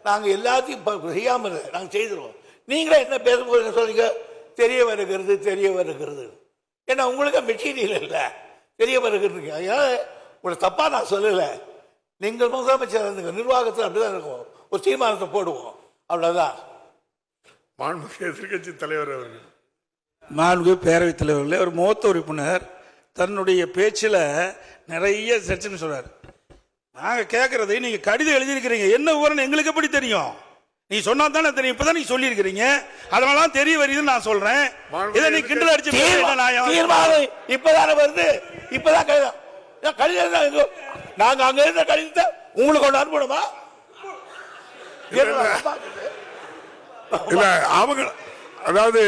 நாங்கள் எல்லாத்தையும் செய்யாமல் நாங்கள் செய்திருவோம். நீங்களே என்ன பேசும்போது சொல்றீங்க தெரிய வருகிறது. ஏன்னா உங்களுக்கு மெட்டீரியல் இல்லை, தெரிய வருகிறதுக்கு. அதனால உங்களை தப்பாக நான் சொல்லலை. நீங்கள் முதலமைச்சர் இருந்துங்க, நிர்வாகத்தில் அப்படிதான் இருக்கும். ஒரு தீர்மானத்தை போடுவோம், அவ்வளோதான். மாண்புமிகு எதிர்கட்சி தலைவர் அவர்கள், மாண்புமிகு பேரவைத் தலைவர்களே, ஒரு மூத்த உறுப்பினர் தன்னுடைய பேச்சில் நிறைய சர்ச்சைன்னு சொல்றாரு. நாங்கள் கேட்கறதை நீங்கள் கடிதம் எழுதியிருக்கிறீங்க, என்ன விவரம் எங்களுக்கு எப்படி தெரியும்? நீ சொன்னா தானே தெரியும். இப்பதான் நீ சொல்லி இருக்கிறீங்க, அதனால தெரிய வருதுன்னு நான் சொல்றேன். இதை நீ கிண்டல் அடிச்சு தீர்மானம் இப்பதானே வருது, இப்பதான் கடிதம். நாங்க அங்க இருந்த கடிதத்தை உங்களுக்கு கொண்டு அனுப்பணுமா? இல்ல அவங்க, அதாவது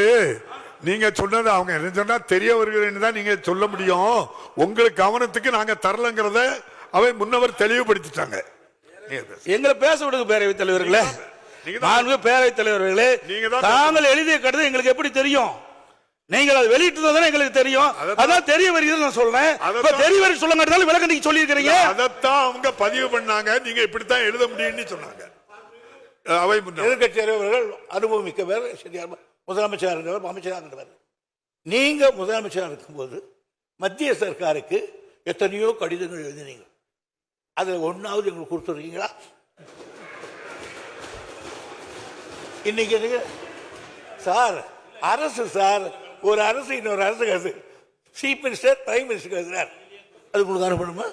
நீங்க சொன்னது அவங்க என்ன சொன்னா தெரிய வருகிறேன்னு தான் நீங்க சொல்ல முடியும். உங்களுக்கு கவனத்துக்கு நாங்க தரலங்கிறத அவை முன்னவர் தெளிவுபடுத்திட்டாங்க. எங்களை பேச விடுங்க பேரவைத் தலைவர்களே. பேரவைத் தலைவர்களே, தாங்கள் எழுதிய கடிதம் எங்களுக்கு எப்படி தெரியும்? நீங்கள் அதை வெளியிட்டு எங்களுக்கு தெரியும். அதான் தெரிய வருகிறது நான் சொல்றேன். தெரிய வர சொல்லுங்க, விளக்கம் நீங்க சொல்லி இருக்கிறீங்க. அதைத்தான் அவங்க பதிவு பண்ணாங்க. நீங்க இப்படித்தான் எழுத முடியும்னு சொன்னாங்க. அவை எதிர்கட்சி தலைவர்கள் அனுபவமிக்க பேர், முதலமைச்சராக இருந்தவர், அமைச்சராக இருந்தவர். நீங்க முதலமைச்சராக இருக்கும்போது மத்திய சர்க்காருக்கு எத்தனையோ கடிதங்கள் எழுதினீங்க. அது ஒன்னாவது எங்களுக்கு கொடுத்துருக்கீங்களா? இன்னைக்கு சார் அரசு, சார் ஒரு அரசு இன்னொரு அரசுக்கு அது சீஃப் மினிஸ்டர் பிரைம் மினிஸ்டருக்கு எழுதுறார், அது உங்களுக்கு அனுப்பணுமா?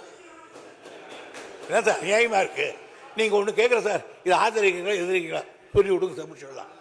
என்ன சார் நியாயமா இருக்கு? நீங்க ஒன்று கேட்குற சார், இது ஆதரிக்கிறீங்களா எதிர்க்கிறீங்களா சொல்லி விடுங்க, தமிழ் சொல்லலாம்.